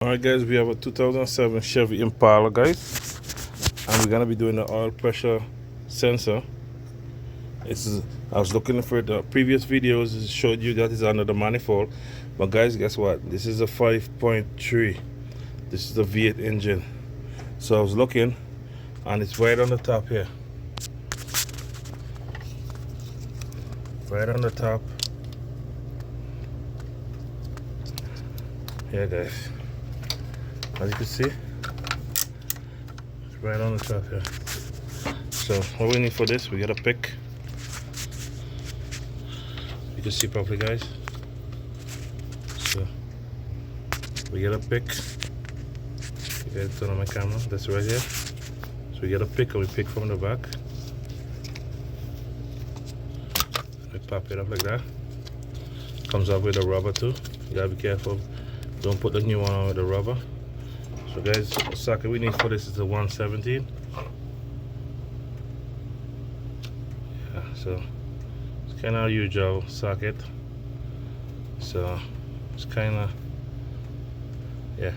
Alright guys, we have a 2007 Chevy Impala guys, and we're gonna be doing the oil pressure sensor. I was looking for the previous videos, it showed you that it's under the manifold, but guys, guess what? This is a 5.3. This is a V8 engine. So I was looking, and it's right on the top here. Right on the top. Yeah guys. As you can see, it's right on the top here. So what we need for this, we got a pick. You can see properly guys. So we get a pick. You guys turn on my camera, that's right here. So we get a pick, and we pick from the back. We pop it up like that. Comes up with a rubber too. You gotta be careful. Don't put the new one on with the rubber. So guys, the socket we need for this is the 117. Yeah, so it's kind of a usual socket. So it's kind of, yeah,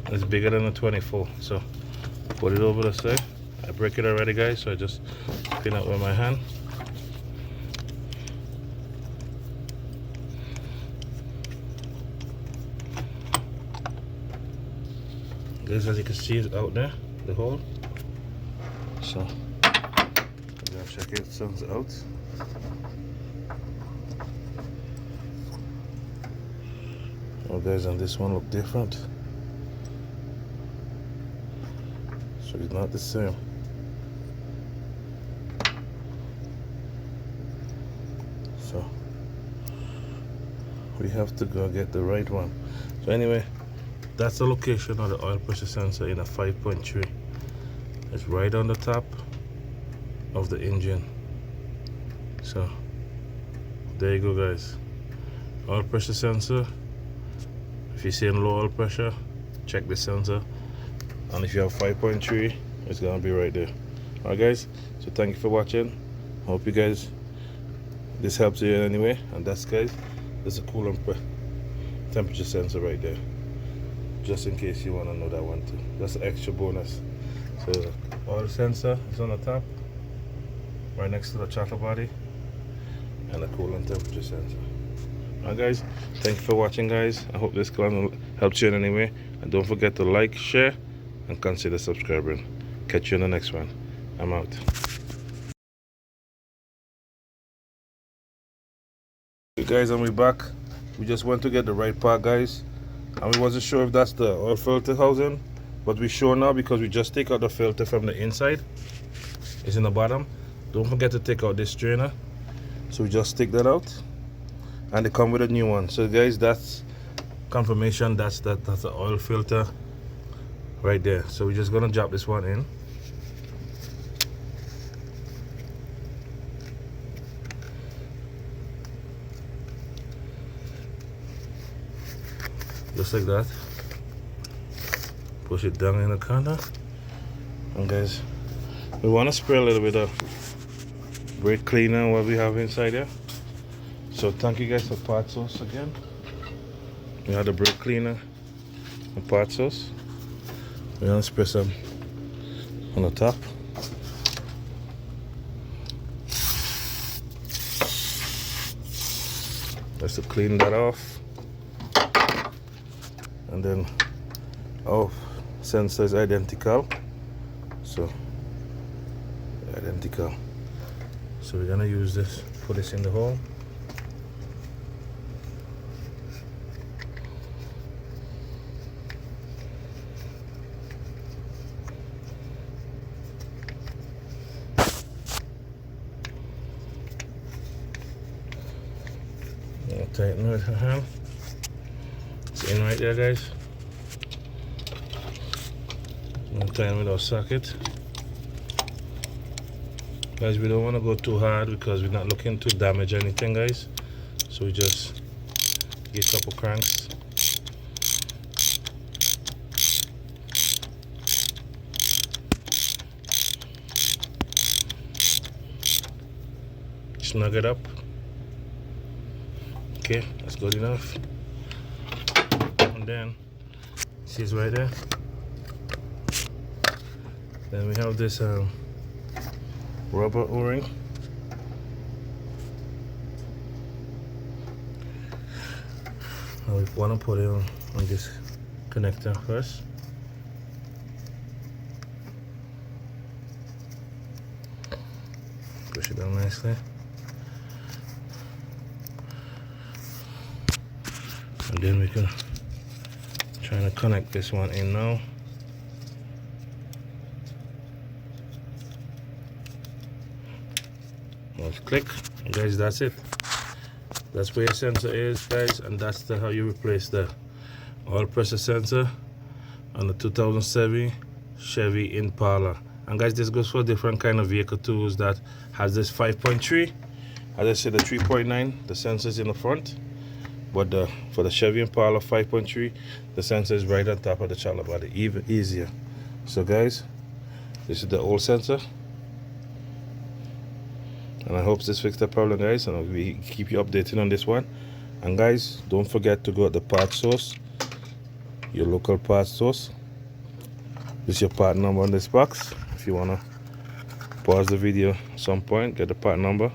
it's bigger than a 24. So put it over the side. I break it already guys, so I just clean up with my hand. Guys, as you can see, it's out there, the hole. So I'm gonna check it, sun's out. Oh guys, and this one look different. So it's not the same. So we have to go get the right one. So anyway, that's the location of the oil pressure sensor in a 5.3. It's right on the top of the engine. So there you go guys. Oil pressure sensor. If you're seeing low oil pressure, check the sensor. And if you have 5.3, it's gonna be right there. Alright guys, so thank you for watching. Hope you guys, this helps you in any way. And that's guys, there's a coolant temperature sensor right there. Just in case you want to know that one too. That's an extra bonus. So the oil sensor is on the top, right next to the throttle body, and a coolant temperature sensor. Alright guys, thank you for watching guys. I hope this channel helps you in any way. And don't forget to like, share, and consider subscribing. Catch you in the next one. I'm out. Hey guys, and we're back. We just went to get the right part guys. And we wasn't sure if that's the oil filter housing, but we're sure now because we just take out the filter from the inside. It's in the bottom. Don't forget to take out this strainer. So we just take that out, and they come with a new one. So guys, that's confirmation. That's the oil filter right there. So we're just gonna drop this one in. Just like that. Push it down in the corner. And guys, we want to spray a little bit of brake cleaner what we have inside here. So thank you guys for part sauce again. We have the brake cleaner and part sauce. We're gonna spray some on the top. Just to clean that off. And then our sensor is identical, so identical. So we're gonna use this, put this in the hole. Tighten with her hand. It's in right there guys. And tighten with our socket. Guys, we don't want to go too hard because we're not looking to damage anything guys. So we just get a couple cranks. Snug it up. Okay, that's good enough. And then See, it's right there. Then we have this rubber O-ring. Now we want to put it on this connector first. Push it down nicely. And then we can try to connect this one in now. Let's click. And guys, that's it. That's where your sensor is, guys, and that's how you replace the oil pressure sensor on the 2007 Chevy Impala. And guys, this goes for different kind of vehicle tools that has this 5.3. As I said, the 3.9, the sensor is in the front. But for the Chevy Impala 5.3, the sensor is right on top of the throttle body, even easier. So guys, this is the old sensor. And I hope this fixed the problem, guys, and we keep you updated on this one. And guys, don't forget to go at the part source, your local part source. This is your part number on this box. If you want to pause the video at some point, get the part number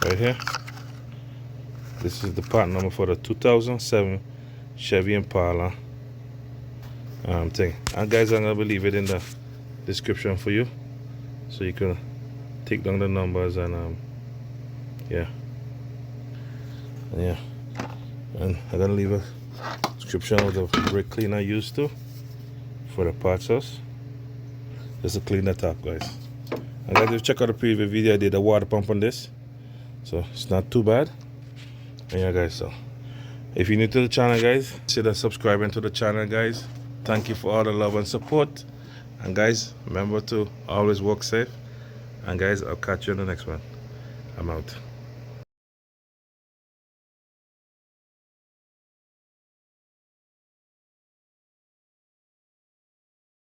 right here. This is the part number for the 2007 Chevy Impala thing. And guys, I'm going to leave it in the description for you, so you can take down the numbers and yeah. And I'm going to leave a description of the brake cleaner I used to for the part source, just to clean the top, guys. And guys, if you check out the previous video, I did a water pump on this, so it's not too bad. And yeah, guys, so if you're new to the channel, guys, consider subscribing to the channel, guys. Thank you for all the love and support. And guys, remember to always walk safe. And guys, I'll catch you in the next one. I'm out.